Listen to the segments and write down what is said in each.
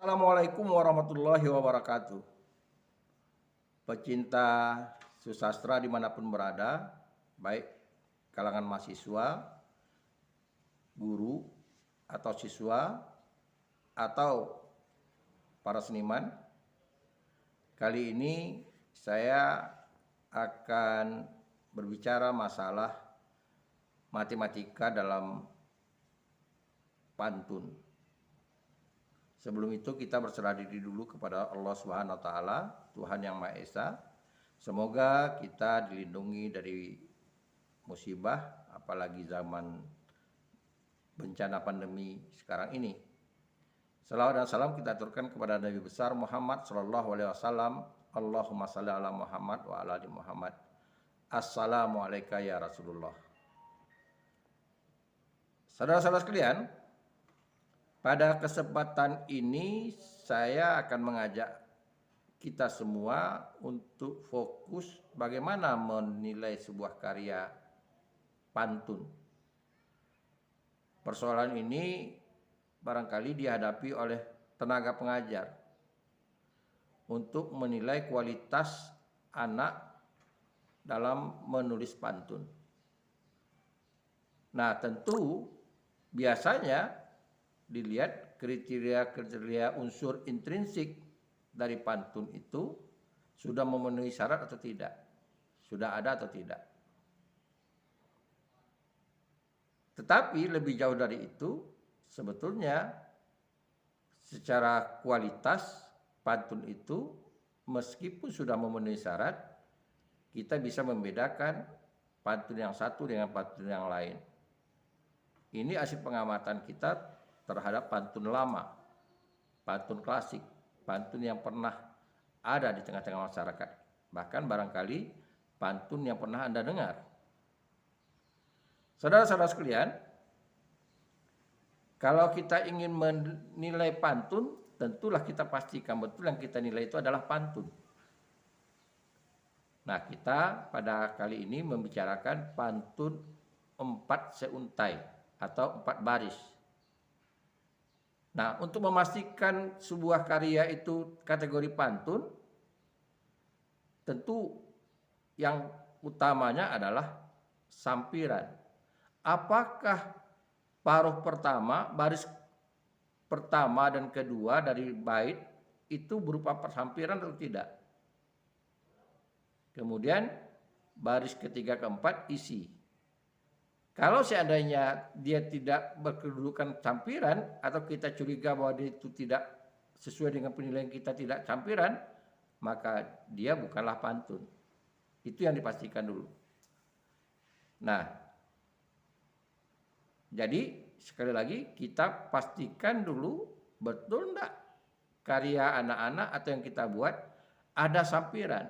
Assalamualaikum warahmatullahi wabarakatuh. Pecinta susastra dimanapun berada, baik kalangan mahasiswa, guru, atau siswa, atau para seniman. Kali ini saya akan berbicara masalah matematika dalam pantun. Sebelum itu kita berserah diri dulu kepada Allah Subhanahu wa taala, Tuhan yang Maha Esa. Semoga kita dilindungi dari musibah, apalagi zaman bencana pandemi sekarang ini. Salawat dan salam kita aturkan kepada Nabi besar Muhammad sallallahu alaihi wasallam. Allahumma shalli ala Muhammad wa ala ali Muhammad. Assalamualaikum ya Rasulullah. Saudara-saudara sekalian, pada kesempatan ini saya akan mengajak kita semua untuk fokus bagaimana menilai sebuah karya pantun. Persoalan ini barangkali dihadapi oleh tenaga pengajar untuk menilai kualitas anak dalam menulis pantun. Nah, tentu biasanya dilihat kriteria unsur intrinsik dari pantun itu sudah memenuhi syarat atau tidak, sudah ada atau tidak. Tetapi lebih jauh dari itu, sebetulnya secara kualitas pantun itu meskipun sudah memenuhi syarat, kita bisa membedakan pantun yang satu dengan pantun yang lain. Ini hasil pengamatan kita terhadap pantun lama, pantun klasik, pantun yang pernah ada di tengah-tengah masyarakat. Bahkan barangkali pantun yang pernah Anda dengar. Saudara-saudara sekalian, kalau kita ingin menilai pantun, tentulah kita pastikan betul yang kita nilai itu adalah pantun. Nah, kita pada kali ini membicarakan pantun 4 seuntai atau 4 baris. Nah, untuk memastikan sebuah karya itu kategori pantun, tentu yang utamanya adalah sampiran. Apakah paruh pertama, baris pertama dan kedua dari bait itu berupa sampiran atau tidak? Kemudian baris ketiga keempat isi. Kalau seandainya dia tidak berkedudukan campiran atau kita curiga bahwa dia itu tidak sesuai dengan penilaian kita tidak campiran, maka dia bukanlah pantun. Itu yang dipastikan dulu. Nah, jadi sekali lagi kita pastikan dulu betul enggak karya anak-anak atau yang kita buat ada sampiran.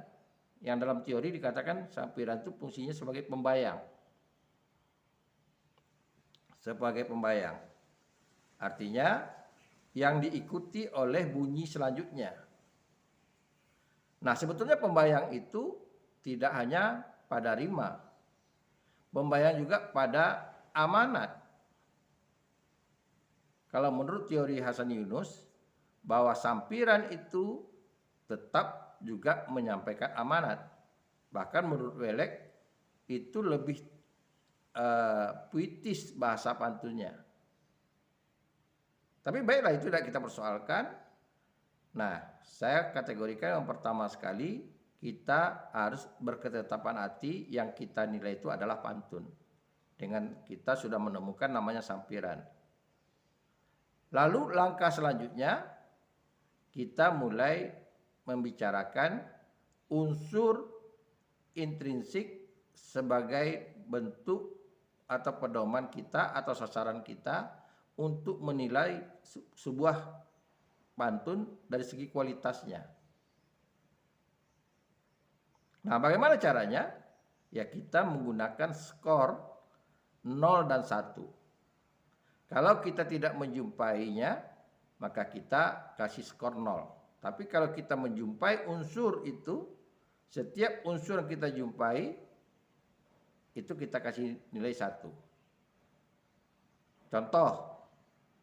Yang dalam teori dikatakan sampiran itu fungsinya sebagai pembayang. Sebagai pembayang. Artinya yang diikuti oleh bunyi selanjutnya. Nah, sebetulnya pembayang itu tidak hanya pada rima. Pembayang juga pada amanat. Kalau menurut teori Hasan Yunus, bahwa sampiran itu tetap juga menyampaikan amanat. Bahkan menurut Welek itu lebih puitis bahasa pantunnya. Tapi baiklah, itu tidak kita persoalkan. Nah, saya kategorikan yang pertama sekali kita harus berketetapan hati yang kita nilai itu adalah pantun. Dengan kita sudah menemukan namanya sampiran. Lalu langkah selanjutnya kita mulai membicarakan unsur intrinsik sebagai bentuk atau pedoman kita atau sasaran kita untuk menilai sebuah pantun dari segi kualitasnya. Nah, bagaimana caranya? Ya, kita menggunakan skor 0 dan 1. Kalau kita tidak menjumpainya, maka kita kasih skor 0. Tapi kalau kita menjumpai unsur itu, setiap unsur yang kita jumpai itu kita kasih nilai 1. Contoh,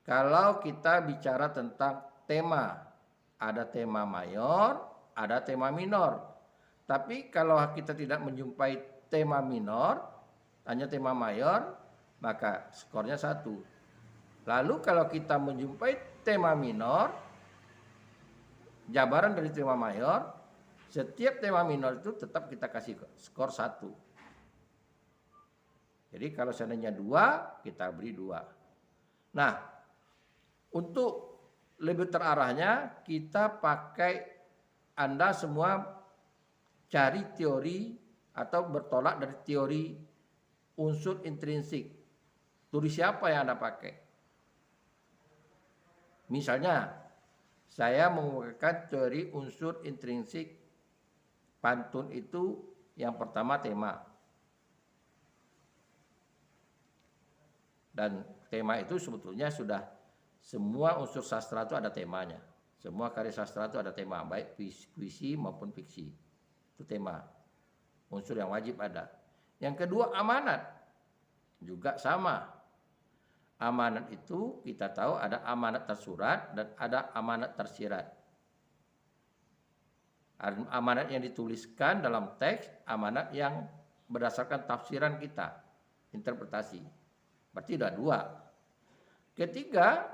kalau kita bicara tentang tema. Ada tema mayor, ada tema minor. Tapi kalau kita tidak menjumpai tema minor, hanya tema mayor, maka skornya 1. Lalu kalau kita menjumpai tema minor, jabaran dari tema mayor, setiap tema minor itu tetap kita kasih skor 1. Jadi kalau seandainya 2, kita beri 2. Nah, untuk lebih terarahnya kita pakai Anda semua cari teori atau bertolak dari teori unsur intrinsik. Tulis siapa yang Anda pakai? Misalnya, saya menggunakan teori unsur intrinsik pantun itu yang pertama tema. Dan tema itu sebetulnya sudah semua unsur sastra itu ada temanya. Semua karya sastra itu ada tema, baik puisi maupun fiksi. Itu tema. Unsur yang wajib ada. Yang kedua amanat. Juga sama. Amanat itu kita tahu ada amanat tersurat dan ada amanat tersirat. Amanat yang dituliskan dalam teks, amanat yang berdasarkan tafsiran kita, interpretasi. Berarti sudah 2. Ketiga,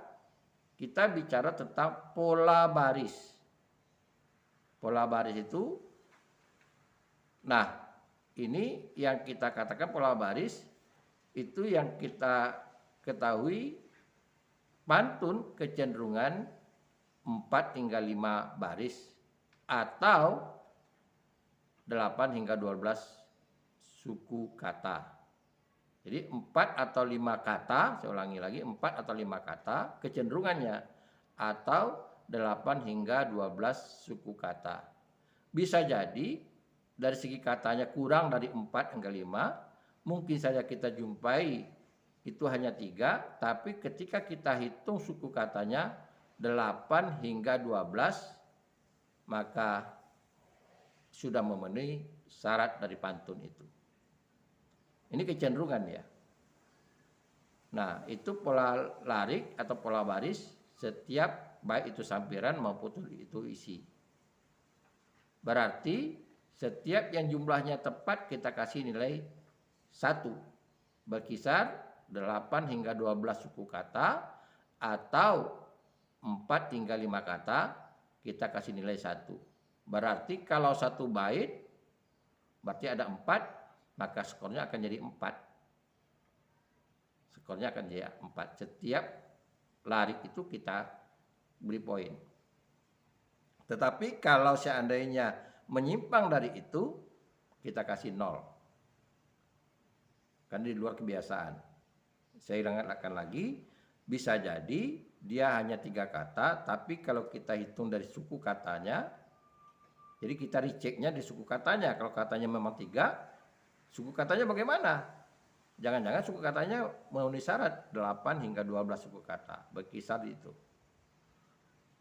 kita bicara tentang pola baris. Pola baris itu, nah ini yang kita katakan pola baris, itu yang kita ketahui pantun kecenderungan 4 hingga 5 baris atau 8 hingga 12 suku kata. Jadi 4 atau 5 kata, saya ulangi lagi, 4 atau 5 kata kecenderungannya, atau 8 hingga 12 suku kata. Bisa jadi dari segi katanya kurang dari 4 hingga 5, mungkin saja kita jumpai itu hanya 3, tapi ketika kita hitung suku katanya 8 hingga 12, maka sudah memenuhi syarat dari pantun itu. Ini kecenderungan ya. Nah, itu pola larik atau pola baris setiap baik itu sampiran maupun itu isi. Berarti setiap yang jumlahnya tepat kita kasih nilai 1. Berkisar 8 hingga 12 suku kata atau 4 hingga 5 kata kita kasih nilai 1. Berarti kalau 1 bait berarti ada 4, maka skornya akan jadi 4. Skornya akan jadi 4. Setiap larik itu kita beri poin. Tetapi kalau seandainya menyimpang dari itu, kita kasih 0. Kan di luar kebiasaan. Saya ingatkan lagi, bisa jadi dia hanya 3 kata, tapi kalau kita hitung dari suku katanya, jadi kita rechecknya di suku katanya. Kalau katanya memang 3, suku katanya bagaimana? Jangan-jangan suku katanya memenuhi syarat 8 hingga 12 suku kata, berkisar itu.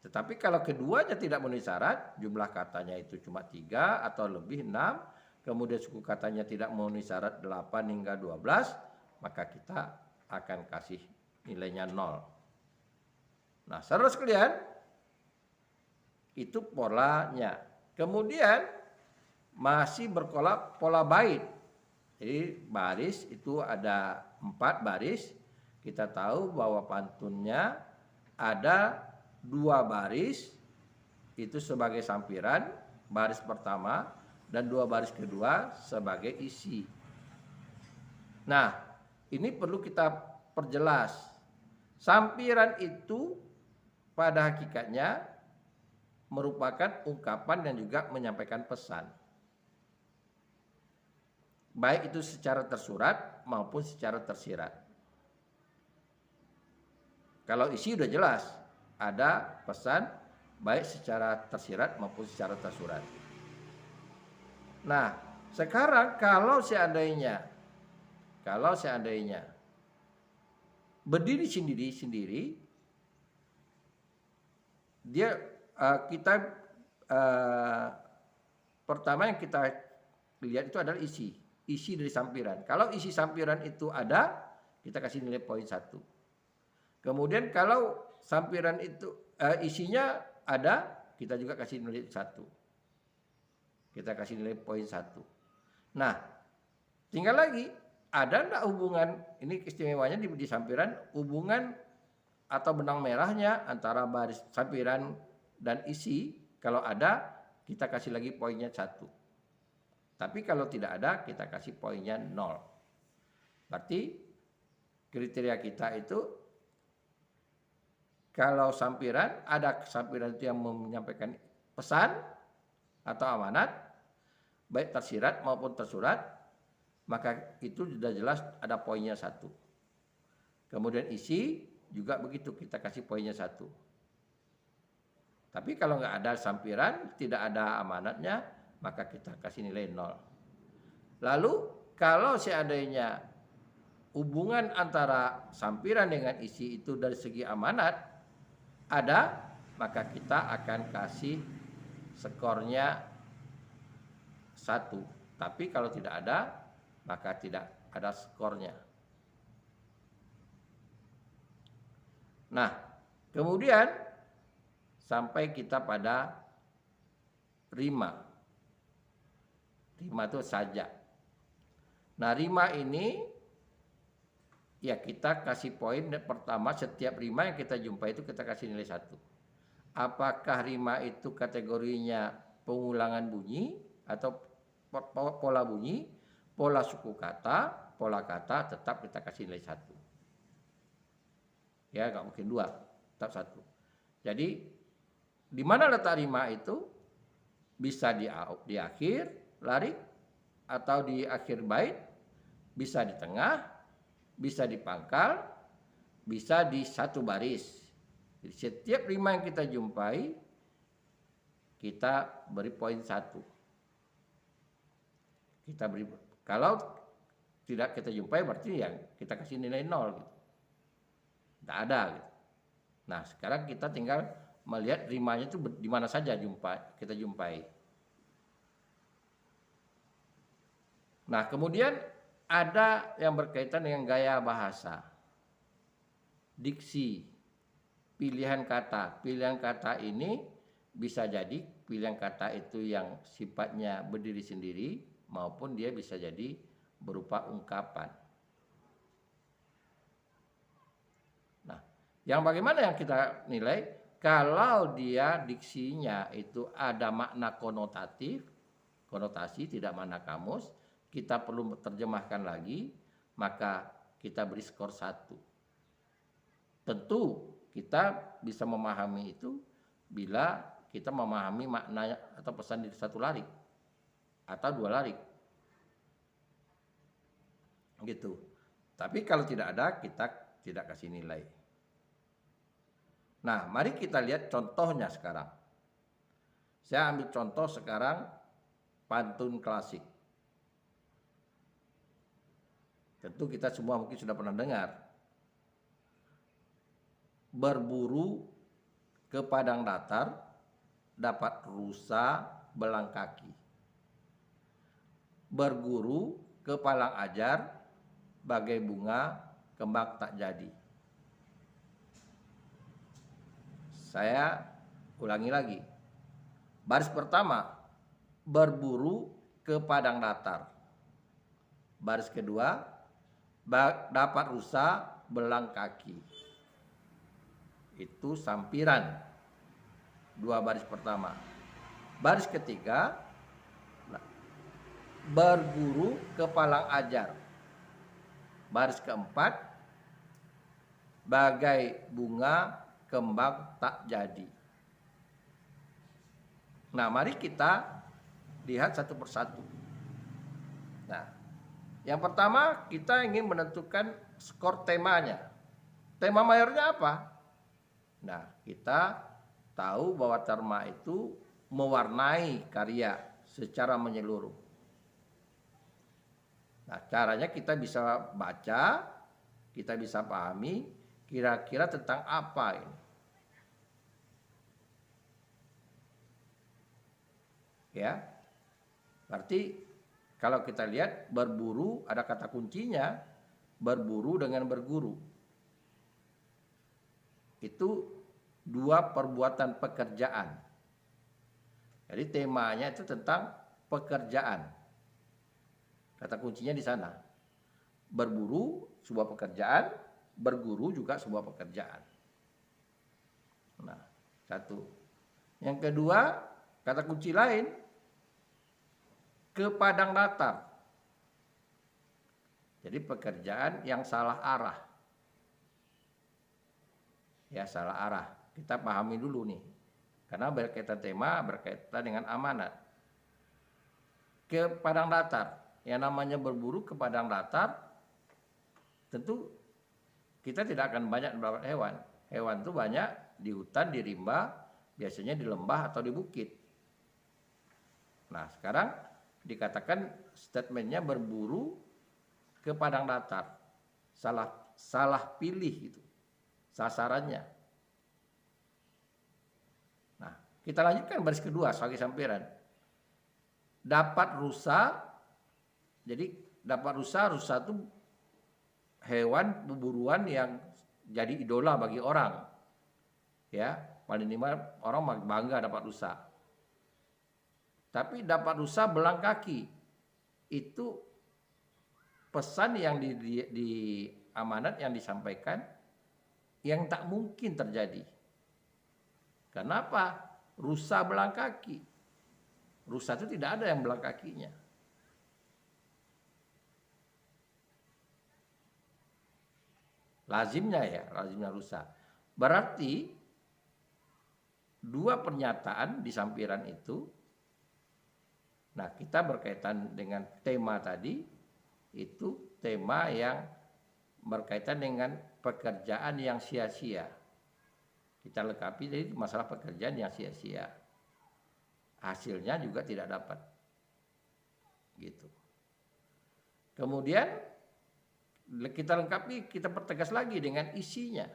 Tetapi kalau keduanya tidak memenuhi syarat, jumlah katanya itu cuma 3 atau lebih 6, kemudian suku katanya tidak memenuhi syarat 8 hingga 12, maka kita akan kasih nilainya 0. Nah, saudara sekalian, itu polanya. Kemudian masih pola bait. Jadi baris itu ada 4 baris. Kita tahu bahwa pantunnya ada 2 baris itu sebagai sampiran, baris pertama, dan 2 baris kedua sebagai isi. Nah, ini perlu kita perjelas. Sampiran itu pada hakikatnya merupakan ungkapan dan juga menyampaikan pesan. Baik itu secara tersurat maupun secara tersirat. Kalau isi sudah jelas, ada pesan baik secara tersirat maupun secara tersurat. Nah, sekarang kalau seandainya berdiri sendiri, dia pertama yang kita lihat itu adalah isi dari sampiran. Kalau isi sampiran itu ada, kita kasih nilai poin 1. Kemudian kalau sampiran itu isinya ada, kita juga kasih nilai 1. Kita kasih nilai poin 1. Nah, tinggal lagi, ada enggak hubungan, ini istimewanya di sampiran, hubungan atau benang merahnya antara baris sampiran dan isi. Kalau ada, kita kasih lagi poinnya 1. Tapi kalau tidak ada, kita kasih poinnya 0. Berarti kriteria kita itu, kalau sampiran, ada sampiran itu yang menyampaikan pesan atau amanat, baik tersirat maupun tersurat, maka itu sudah jelas ada poinnya 1. Kemudian isi juga begitu, kita kasih poinnya 1. Tapi kalau nggak ada sampiran, tidak ada amanatnya, maka kita kasih nilai 0. Lalu kalau seandainya hubungan antara sampiran dengan isi itu dari segi amanat ada, maka kita akan kasih skornya 1. Tapi kalau tidak ada, maka tidak ada skornya. Nah, kemudian sampai kita pada rima. Rima itu saja. Nah, rima ini ya kita kasih poin pertama, setiap rima yang kita jumpai itu kita kasih nilai 1. Apakah rima itu kategorinya pengulangan bunyi atau pola bunyi, pola suku kata, pola kata, tetap kita kasih nilai 1. Ya, nggak mungkin 2, tetap 1. Jadi di mana letak rima itu? Bisa di akhir larik atau di akhir bait, bisa di tengah, bisa di pangkal, bisa di satu baris. Jadi setiap rima yang kita jumpai, kita beri poin 1. Kita beri, kalau tidak kita jumpai berarti yang kita kasih nilai 0 gitu. Tidak ada gitu. Nah, sekarang kita tinggal melihat rimanya itu di mana saja kita jumpai. Nah, kemudian ada yang berkaitan dengan gaya bahasa, diksi, pilihan kata. Pilihan kata ini bisa jadi pilihan kata itu yang sifatnya berdiri sendiri, maupun dia bisa jadi berupa ungkapan. Nah, yang bagaimana yang kita nilai? Kalau dia diksinya itu ada makna konotatif, konotasi tidak makna kamus, kita perlu terjemahkan lagi, maka kita beri skor 1. Tentu kita bisa memahami itu bila kita memahami makna atau pesan di satu larik atau 2 larik. Gitu. Tapi kalau tidak ada, kita tidak kasih nilai. Nah, mari kita lihat contohnya sekarang. Saya ambil contoh sekarang pantun klasik. Tentu kita semua mungkin sudah pernah dengar. Berburu ke padang datar, dapat rusa belang kaki. Berguru ke palang ajar, bagai bunga kembang tak jadi. Saya ulangi lagi. Baris pertama, berburu ke padang datar. Baris kedua, dapat rusa belang kaki. Itu sampiran. 2 baris pertama. Baris ketiga, berguru ke palang ajar. Baris keempat, bagai bunga kembang tak jadi. Nah, mari kita lihat satu persatu. Nah, yang pertama kita ingin menentukan skor temanya. Tema mayornya apa? Nah, kita tahu bahwa terma itu mewarnai karya secara menyeluruh. Nah, caranya kita bisa baca, kita bisa pahami kira-kira tentang apa ini. Ya, berarti kalau kita lihat berburu ada kata kuncinya, berburu dengan berguru. Itu dua perbuatan pekerjaan. Jadi temanya itu tentang pekerjaan. Kata kuncinya di sana. Berburu sebuah pekerjaan, berguru juga sebuah pekerjaan. Nah, satu. Yang kedua, kata kunci lain, ke padang datar. Jadi pekerjaan yang salah arah. Ya, salah arah. Kita pahami dulu nih. Karena berkaitan tema, berkaitan dengan amanat. Ke padang datar. Yang namanya berburu ke padang datar, tentu kita tidak akan banyak mendapat hewan. Hewan itu banyak di hutan, di rimba, biasanya di lembah atau di bukit. Nah, sekarang dikatakan statementnya berburu ke padang datar. Salah pilih gitu sasarannya. Nah, kita lanjutkan baris kedua sebagai sampiran. Dapat rusa. Jadi dapat rusa itu hewan pemburuan yang jadi idola bagi orang. Ya, paling lima orang bangga dapat rusa. Tapi dapat rusa belang kaki. Itu pesan yang di amanat yang disampaikan yang tak mungkin terjadi. Kenapa? Rusa belang kaki. Rusa itu tidak ada yang belang kakinya. Lazimnya rusa. Berarti dua pernyataan di sampiran itu. Nah, kita berkaitan dengan tema tadi, itu tema yang berkaitan dengan pekerjaan yang sia-sia. Kita lengkapi jadi masalah pekerjaan yang sia-sia. Hasilnya juga tidak dapat. Gitu. Kemudian kita lengkapi, kita pertegas lagi dengan isinya.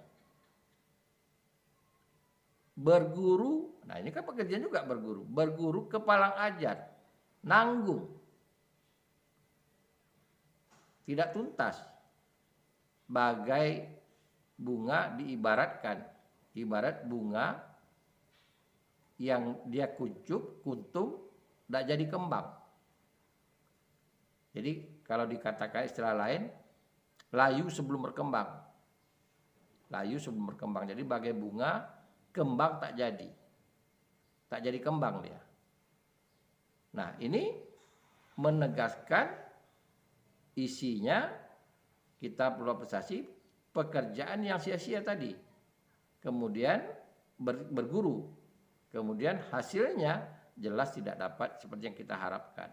Berguru, nah ini kan pekerjaan juga berguru. Berguru ke palang ajar, nanggung. Tidak tuntas. Bagai bunga diibaratkan. Ibarat bunga yang dia kuncup, kuntum, tidak jadi kembang. Jadi kalau dikatakan istilah lain, layu sebelum berkembang. Layu sebelum berkembang. Jadi bagai bunga, kembang tak jadi. Tak jadi kembang dia. Nah, ini menegaskan isinya kita perlu apresiasi pekerjaan yang sia-sia tadi. Kemudian berguru. Kemudian hasilnya jelas tidak dapat seperti yang kita harapkan.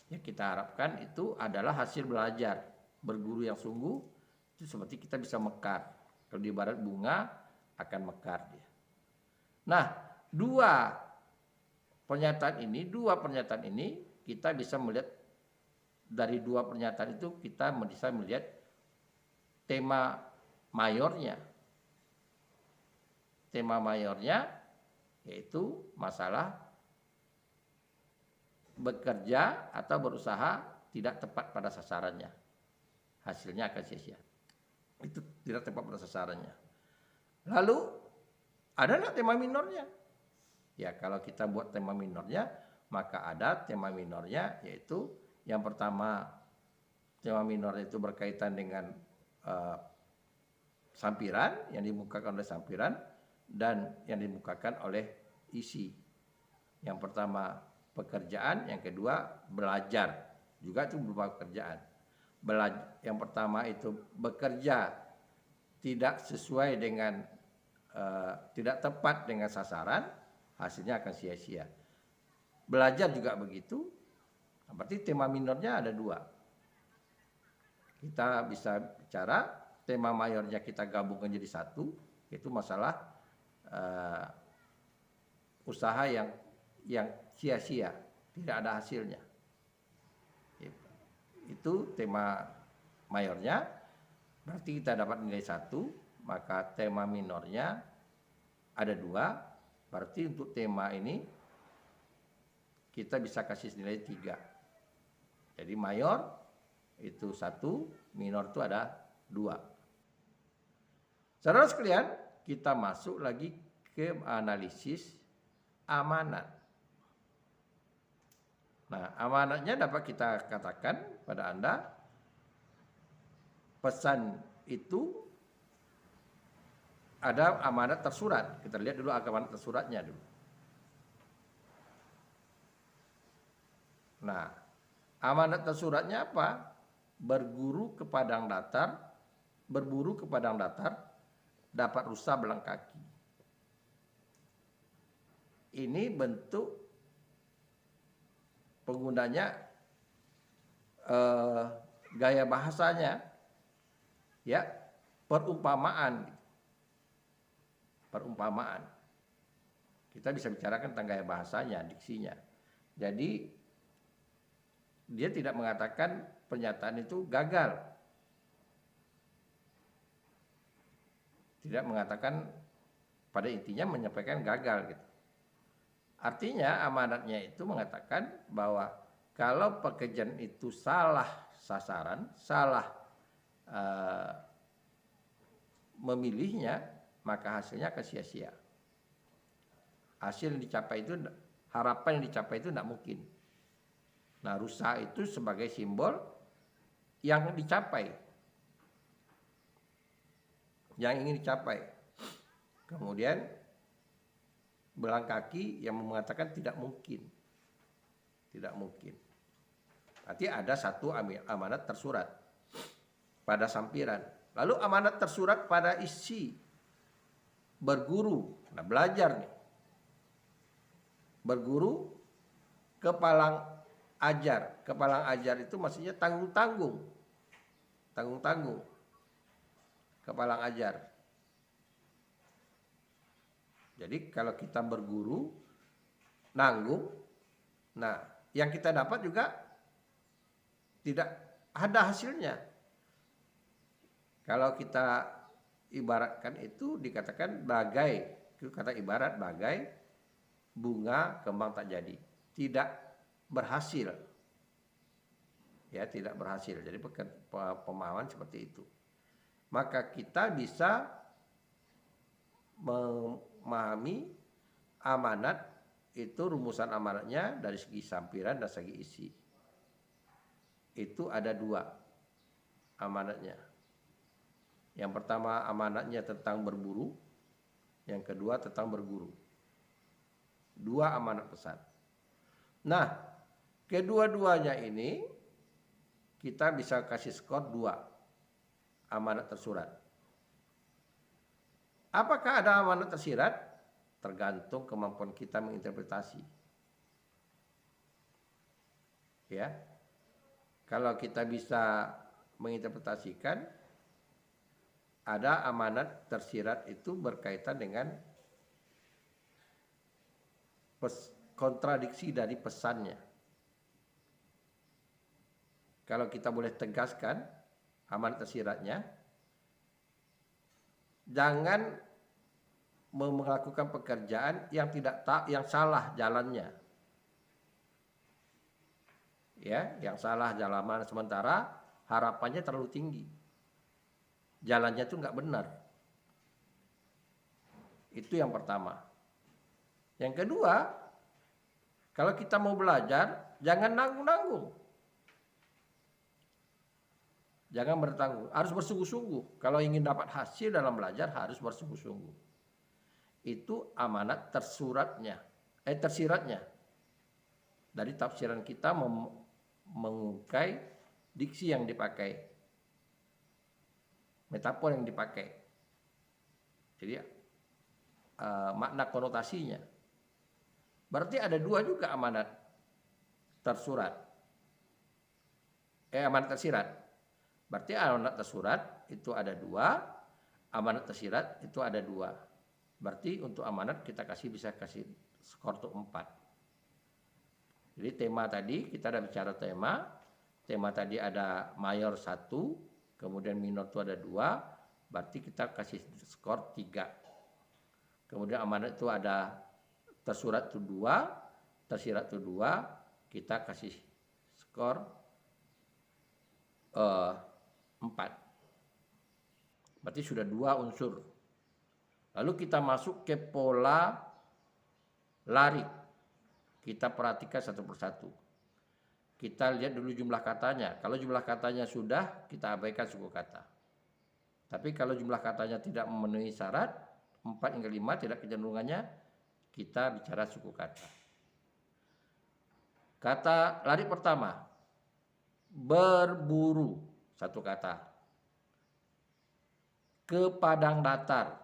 Yang kita harapkan itu adalah hasil belajar. Berguru yang sungguh itu seperti kita bisa mekar. Kalau di ibarat bunga akan mekar dia. Nah, dua pernyataan ini kita bisa melihat dari dua pernyataan itu kita bisa melihat tema mayornya. Tema mayornya yaitu masalah bekerja atau berusaha tidak tepat pada sasarannya. Hasilnya akan sia-sia. Itu tidak tepat pada sasarannya. Lalu ada nggak tema minornya? Ya, kalau kita buat tema minornya, maka ada tema minornya, yaitu yang pertama, tema minornya itu berkaitan dengan sampiran, yang dimukakan oleh sampiran, dan yang dimukakan oleh isi. Yang pertama pekerjaan, yang kedua belajar, juga itu berupa pekerjaan. Yang pertama itu bekerja tidak sesuai dengan tidak tepat dengan sasaran, hasilnya akan sia-sia. Belajar juga begitu. Berarti tema minornya ada dua. Kita bisa bicara tema mayornya kita gabungkan jadi satu, yaitu masalah usaha yang sia-sia, tidak ada hasilnya. Itu tema mayornya, berarti kita dapat nilai 1, maka tema minornya ada 2, berarti untuk tema ini kita bisa kasih nilai 3. Jadi mayor itu 1, minor itu ada 2. Saudara sekalian, kita masuk lagi ke analisis amanat. Nah, amanatnya dapat kita katakan pada Anda, pesan itu ada amanat tersurat. Kita lihat dulu amanat tersuratnya dulu. Nah, amanat tersuratnya apa? Berburu ke padang datar, dapat rusa belang kaki. Ini bentuk penggunanya, gaya bahasanya, ya, perumpamaan. Kita bisa bicarakan tentang gaya bahasanya, diksinya. Jadi dia tidak mengatakan pernyataan itu gagal. Tidak mengatakan, pada intinya menyampaikan gagal gitu. Artinya amanatnya itu mengatakan bahwa kalau pekerjaan itu salah sasaran, salah memilihnya, maka hasilnya akan sia-sia. Hasil yang dicapai itu, harapan yang dicapai itu tidak mungkin. Nah, rusa itu sebagai simbol yang dicapai, yang ingin dicapai. Kemudian belang kaki yang mengatakan tidak mungkin. Berarti ada satu amanat tersurat pada sampiran. Lalu amanat tersurat pada isi, berguru. Nah, belajar nih. Berguru ke palang ajar. Kepalang ajar itu maksudnya tanggung-tanggung. Kepalang ajar. Jadi kalau kita berguru, nanggung, nah yang kita dapat juga tidak ada hasilnya. Kalau kita ibaratkan itu dikatakan bagai, kata ibarat bagai bunga kembang tak jadi. Tidak berhasil. Ya, tidak berhasil. Jadi pemahaman seperti itu. Maka kita bisa memahami amanat itu, rumusan amanatnya dari segi sampiran dan segi isi. Itu ada dua amanatnya. Yang pertama amanatnya tentang berburu, yang kedua tentang berguru. Dua amanat pesan. Nah, kedua-duanya ini kita bisa kasih skor 2 amanat tersurat. Apakah ada amanat tersirat? Tergantung kemampuan kita menginterpretasi. Ya. Kalau kita bisa menginterpretasikan, ada amanat tersirat itu berkaitan dengan kontradiksi dari pesannya. Kalau kita boleh tegaskan amanat tersiratnya, jangan melakukan pekerjaan yang yang salah jalannya. Ya, yang salah jalan, sementara harapannya terlalu tinggi. Jalannya itu nggak benar. Itu yang pertama. Yang kedua, kalau kita mau belajar, jangan nanggung-nanggung. Jangan bertanggung, harus bersungguh-sungguh. Kalau ingin dapat hasil dalam belajar, harus bersungguh-sungguh. Itu amanat tersiratnya. Dari tafsiran kita mengukai diksi yang dipakai, metafor yang dipakai. Jadi makna konotasinya. Berarti ada 2 juga amanat tersurat. Amanat tersirat. Berarti amanat tersurat itu ada 2, amanat tersirat itu ada 2. Berarti untuk amanat kita bisa kasih skor tuh 4. Jadi tema tadi kita ada bicara tema. Tema tadi ada mayor 1, kemudian minor itu ada 2, berarti kita kasih skor 3. Kemudian amanat itu ada tersurat itu 2, tersirat itu 2, kita kasih skor 4. Berarti sudah 2 unsur. Lalu kita masuk ke pola lari. Kita perhatikan satu persatu. Kita lihat dulu jumlah katanya. Kalau jumlah katanya sudah, kita abaikan suku kata. Tapi kalau jumlah katanya tidak memenuhi syarat, 4 hingga 5 tidak kecenderungannya, kita bicara suku kata. Kata lari pertama, berburu, satu kata. Ke padang datar,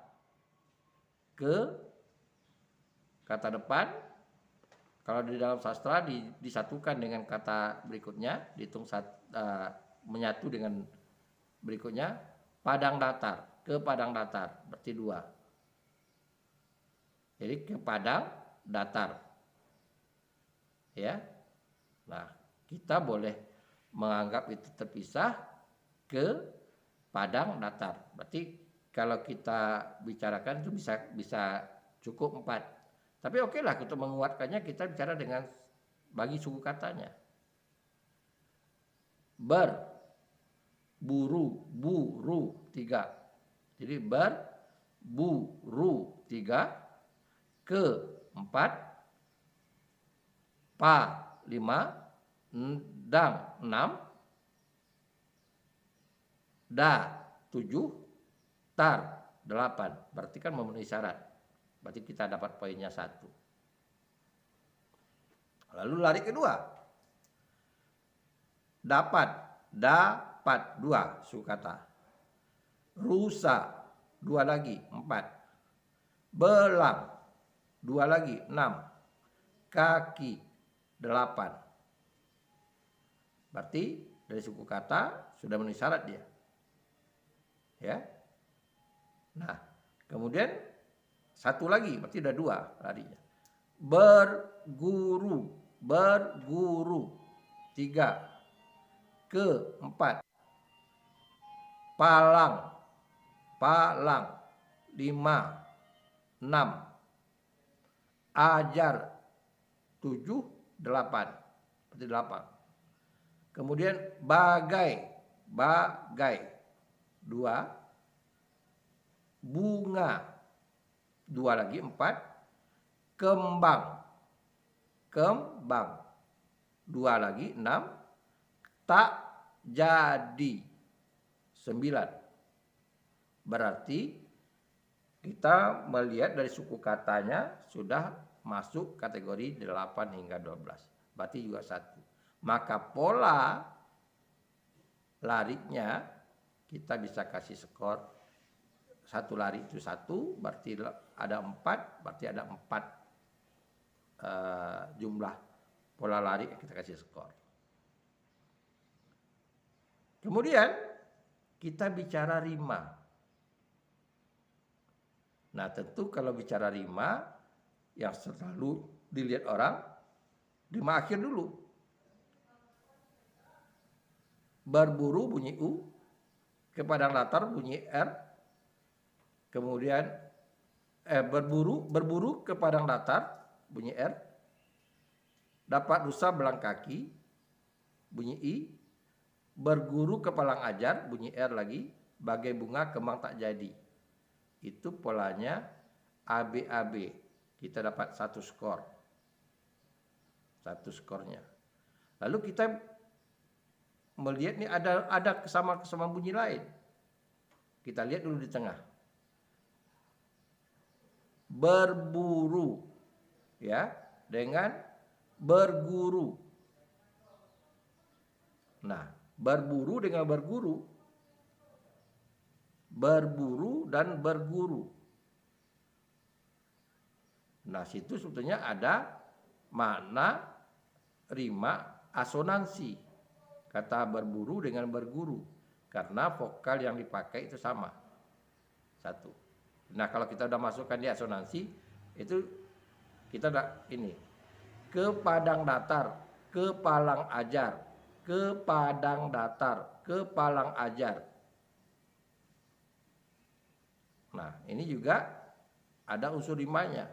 ke kata depan. Kalau di dalam sastra disatukan dengan kata berikutnya, dihitung menyatu dengan berikutnya, padang datar, ke padang datar, berarti 2. Jadi ke padang datar. Ya. Nah, kita boleh menganggap itu terpisah ke padang datar. Berarti kalau kita bicarakan itu bisa cukup 4. Tapi oke lah, untuk menguatkannya kita bicara dengan bagi suku katanya. Berburu, buru, 3. Jadi berburu, 3. Ke 4. Pa, 5. Dang, 6. Da, 7. Tar, 8. Berarti kan memenuhi syarat. Berarti kita dapat poinnya 1. Lalu lari kedua. Dapat, 2 suku kata. Rusa, 2 lagi, 4. Belang, 2 lagi, 6. Kaki, 8. Berarti dari suku kata sudah memenuhi syarat dia. Ya. Nah, kemudian 1 lagi, berarti ada 2 larinya. Berguru, 3. Ke 4. Palang, 5. 6. Ajar, 7. 8. Berarti 8. Kemudian bagai, 2. Bunga, 2 lagi, 4. Kembang, 2 lagi, 6. Tak jadi, 9. Berarti kita melihat dari suku katanya sudah masuk kategori 8 hingga 12. Berarti juga 1. Maka pola larinya kita bisa kasih skor. 1 lari itu 1, berarti ada 4, berarti ada 4 jumlah pola lari yang kita kasih skor. Kemudian kita bicara rima. Nah, tentu kalau bicara rima yang selalu dilihat orang, rima akhir dulu. Berburu bunyi U, ke padang datar bunyi R. Kemudian berburu ke padang datar bunyi R. Dapat rusa belang kaki bunyi I. Berguru ke palang ajar bunyi R lagi. Bagai bunga kembang tak jadi. Itu polanya ABAB. Kita dapat 1 skor. 1 skornya. Lalu kita melihat nih ada kesamaan bunyi lain. Kita lihat dulu di tengah. Berburu, ya, dengan berguru. Nah, berburu dengan berguru. Berburu dan berguru. Nah, situ sebetulnya ada makna rima asonansi. Kata berburu dengan berguru. Karena vokal yang dipakai itu sama. 1. Nah, kalau kita udah masukkan di asonansi, itu kita udah ini. Ke padang datar, ke palang ajar, ke padang datar, ke palang ajar. Nah, ini juga ada unsur rimanya.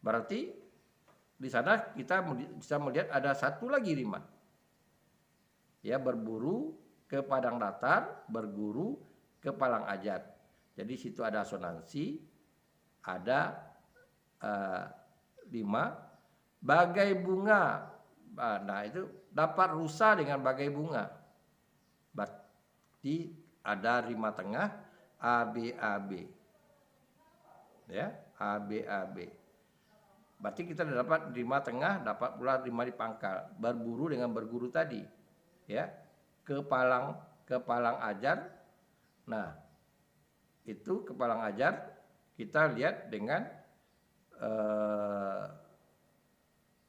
Berarti di sana kita bisa melihat ada 1 lagi rima. Ya, berburu ke padang datar, berguru ke palang ajar. Jadi situ ada asonansi, ada 5 bagai bunga. Nah itu dapat rusa dengan bagai bunga. Berarti ada rima tengah ABAB. Ya, ABAB. Berarti kita dapat rima tengah, dapat pula rima di pangkal. Berburu dengan berguru tadi. Ya, ke palang ajar. Nah, itu ke palang ajar kita lihat dengan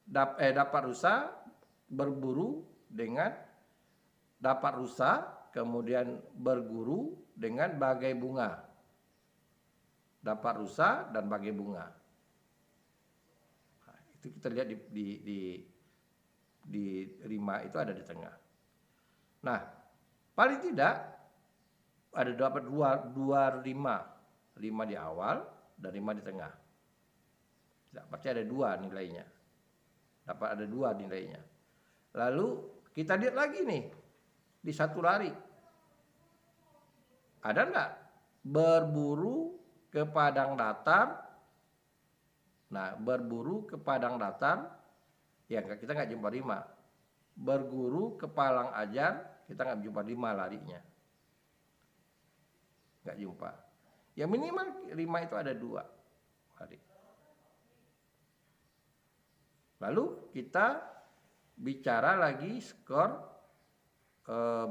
dapat rusa berburu dengan dapat rusa, kemudian berguru dengan bagai bunga. Dapat rusa dan bagai bunga. Nah, itu kita lihat di rima itu ada di tengah. Nah, paling tidak ada dapat dua rima di awal dan rima di tengah. Berarti ada 2 nilainya. Dapat ada 2 nilainya. Lalu kita lihat lagi nih di satu lari. Ada enggak berburu ke padang datar? Nah, berburu ke padang datar, ya kita nggak jumpa rima. Berguru ke palang ajar, kita nggak jumpa rima larinya. Nggak jumpa. Ya minimal rima itu ada 2 lari. Lalu kita bicara lagi skor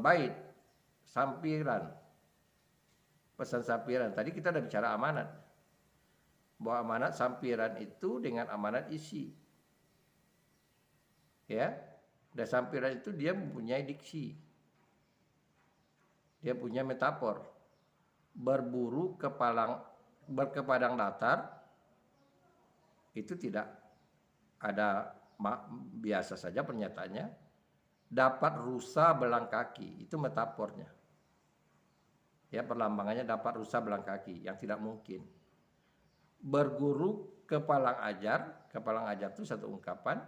bait sampiran. Pesan sampiran. Tadi kita udah bicara amanat. Bahwa amanat sampiran itu dengan amanat isi. Ya. Dan sampiran itu dia mempunyai diksi. Dia punya metafor. Berburu ke padang datar itu tidak ada biasa saja pernyataannya. Dapat rusa belang kaki, itu metafornya. Ya, perlambangannya dapat rusa belang kaki, yang tidak mungkin. Berguru ke palang ajar itu satu ungkapan,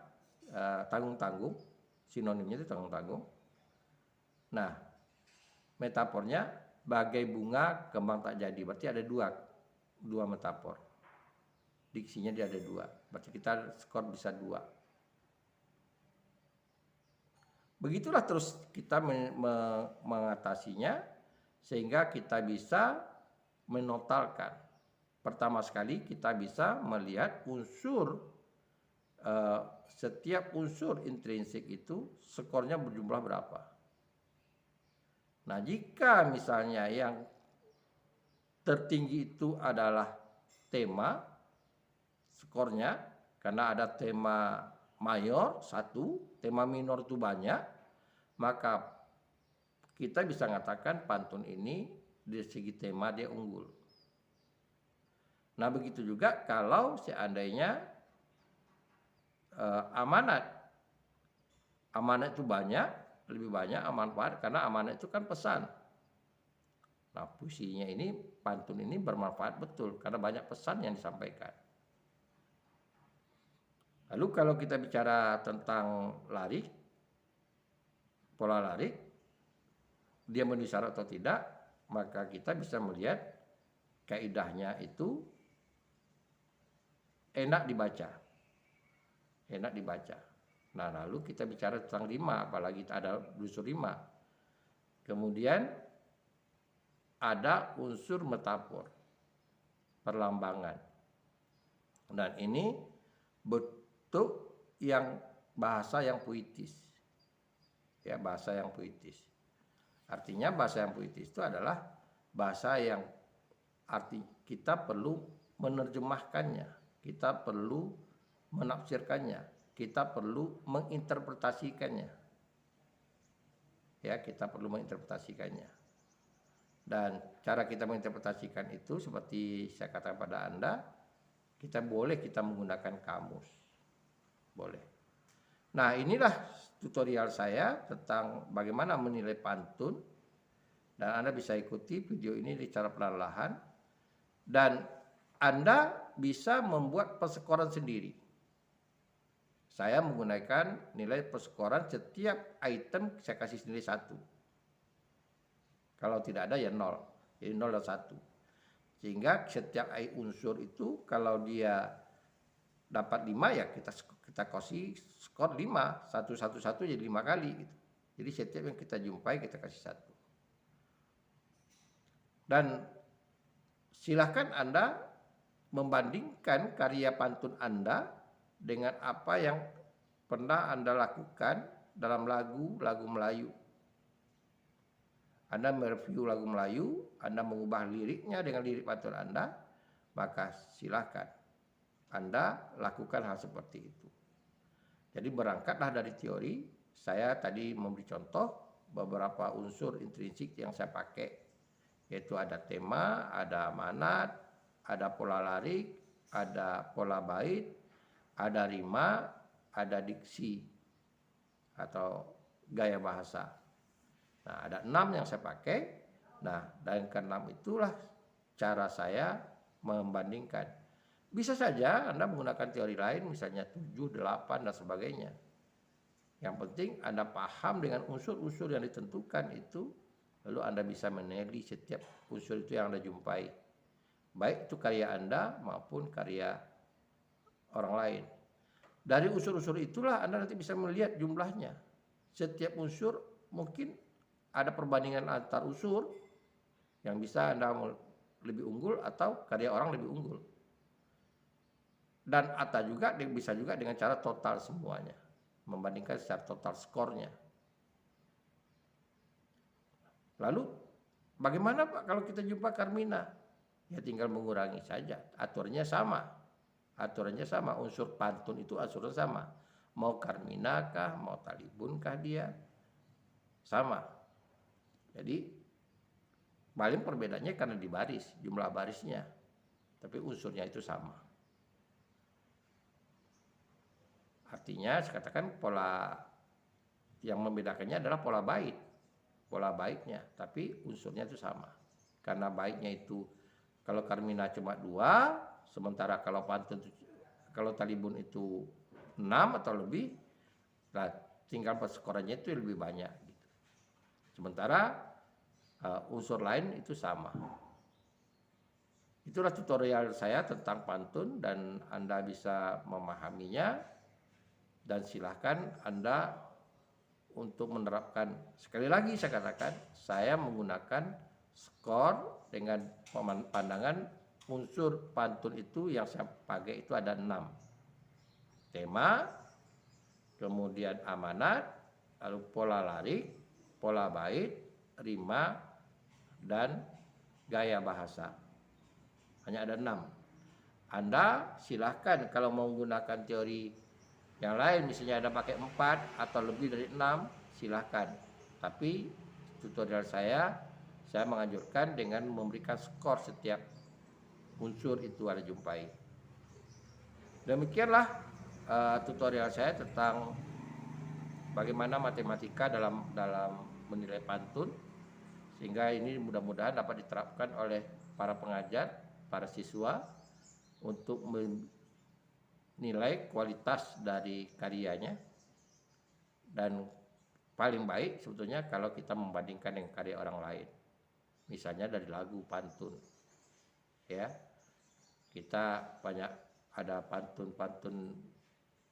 tanggung-tanggung, sinonimnya itu tanggung-tanggung. Nah, metafornya bagai bunga kembang tak jadi, berarti ada dua metafor. Diksinya dia ada 2, berarti kita skor bisa 2. Begitulah terus kita mengatasinya sehingga kita bisa menotalkan. Pertama sekali kita bisa melihat unsur setiap unsur intrinsik itu skornya berjumlah berapa. Nah, jika misalnya yang tertinggi itu adalah tema, skornya karena ada tema mayor 1, tema minor itu banyak, maka kita bisa mengatakan pantun ini dari segi tema dia unggul. Nah, begitu juga kalau seandainya amanat itu banyak, lebih banyak manfaat karena amanat itu kan pesan. Nah, puisinya ini, pantun ini bermanfaat betul karena banyak pesan yang disampaikan. Lalu kalau kita bicara tentang lari, pola lari, dia memenuhi syarat atau tidak, maka kita bisa melihat kaidahnya itu enak dibaca. Enak dibaca. Nah, lalu kita bicara tentang rima, apalagi ada unsur rima. Kemudian ada unsur metafor, perlambangan. Dan ini bentuk yang bahasa yang puitis. Ya, bahasa yang puitis. Artinya bahasa yang puitis itu adalah bahasa yang arti kita perlu menerjemahkannya, kita perlu menafsirkannya, kita perlu menginterpretasikannya. Ya, kita perlu menginterpretasikannya. Dan cara kita menginterpretasikan itu seperti saya katakan pada Anda, kita menggunakan kamus. Boleh. Nah, inilah tutorial saya tentang bagaimana menilai pantun. Dan Anda bisa ikuti video ini secara perlahan-lahan. Dan Anda bisa membuat persekoran sendiri. Saya menggunakan nilai persekoran setiap item saya kasih nilai 1. Kalau tidak ada ya 0. Jadi 0 dan 1. Sehingga setiap unsur itu kalau dia dapat 5 ya kita kasih skor 5. 1, 1, 1 jadi 5 kali gitu. Jadi setiap yang kita jumpai kita kasih 1. Dan silahkan Anda membandingkan karya pantun Anda dengan apa yang pernah Anda lakukan dalam lagu Melayu. Anda mereview lagu Melayu, Anda mengubah liriknya dengan lirik pantun Anda, maka silahkan Anda lakukan hal seperti itu. Jadi berangkatlah dari teori, saya tadi memberi contoh beberapa unsur intrinsik yang saya pakai, yaitu ada tema, ada amanat, ada pola lirik, ada pola bait, ada rima, ada diksi atau gaya bahasa. Nah, ada 6 yang saya pakai. Nah, dan ke-6 itulah cara saya membandingkan. Bisa saja Anda menggunakan teori lain, misalnya 7, 8, dan sebagainya. Yang penting Anda paham dengan unsur-unsur yang ditentukan itu, lalu Anda bisa meneliti setiap unsur itu yang Anda jumpai. Baik itu karya Anda maupun karya orang lain. Dari unsur-unsur itulah Anda nanti bisa melihat jumlahnya. Setiap unsur mungkin ada perbandingan antar unsur yang bisa Anda lebih unggul atau karya orang lebih unggul. Dan atau juga bisa juga dengan cara total semuanya. Membandingkan secara total skornya. Lalu bagaimana Pak kalau kita jumpa Carmina? Ya tinggal mengurangi saja. Aturannya sama. Aturannya sama. Unsur pantun itu aturannya sama. Mau Carmina kah, mau Talibun kah dia? Sama. Jadi paling perbedaannya karena di baris, jumlah barisnya. Tapi unsurnya itu sama. Artinya saya katakan pola yang membedakannya adalah pola bait. Pola baitnya, tapi unsurnya itu sama. Karena baitnya itu kalau Carmina cuma 2, sementara kalau pantun kalau Talibun itu 6 atau lebih, nah tinggal perskorannya itu lebih banyak gitu. Sementara unsur lain itu sama. Itulah tutorial saya tentang pantun dan Anda bisa memahaminya. Dan silahkan Anda untuk menerapkan. Sekali lagi saya katakan, saya menggunakan skor dengan pandangan unsur pantun itu yang saya pakai itu ada 6. Tema, kemudian amanat, lalu pola lirik, pola bait, rima, dan gaya bahasa. Hanya ada 6. Anda silahkan kalau mau menggunakan teori yang lain, misalnya Anda pakai 4 atau lebih dari 6, silahkan. Tapi tutorial saya menganjurkan dengan memberikan skor setiap unsur itu Anda jumpai. Demikianlah tutorial saya tentang bagaimana matematika dalam menilai pantun. Sehingga ini mudah-mudahan dapat diterapkan oleh para pengajar, para siswa untuk nilai kualitas dari karyanya. Dan paling baik sebetulnya kalau kita membandingkan dengan karya orang lain, misalnya dari lagu pantun ya, kita banyak ada pantun-pantun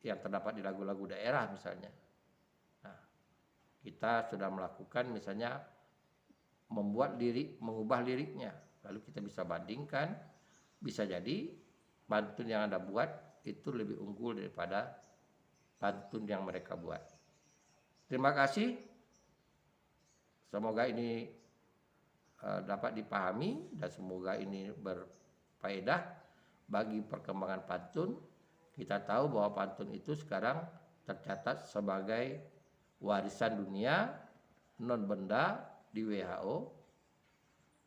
yang terdapat di lagu-lagu daerah misalnya. Nah, kita sudah melakukan misalnya membuat lirik, mengubah liriknya, lalu kita bisa bandingkan, bisa jadi pantun yang Anda buat itu lebih unggul daripada pantun yang mereka buat. Terima kasih. Semoga ini dapat dipahami dan semoga ini berfaedah bagi perkembangan pantun. Kita tahu bahwa pantun itu sekarang tercatat sebagai warisan dunia non benda di WHO.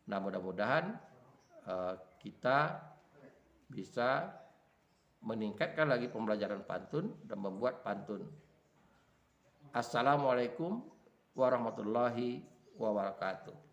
Nah, mudah-mudahan kita bisa meningkatkan lagi pembelajaran pantun dan membuat pantun. Assalamualaikum warahmatullahi wabarakatuh.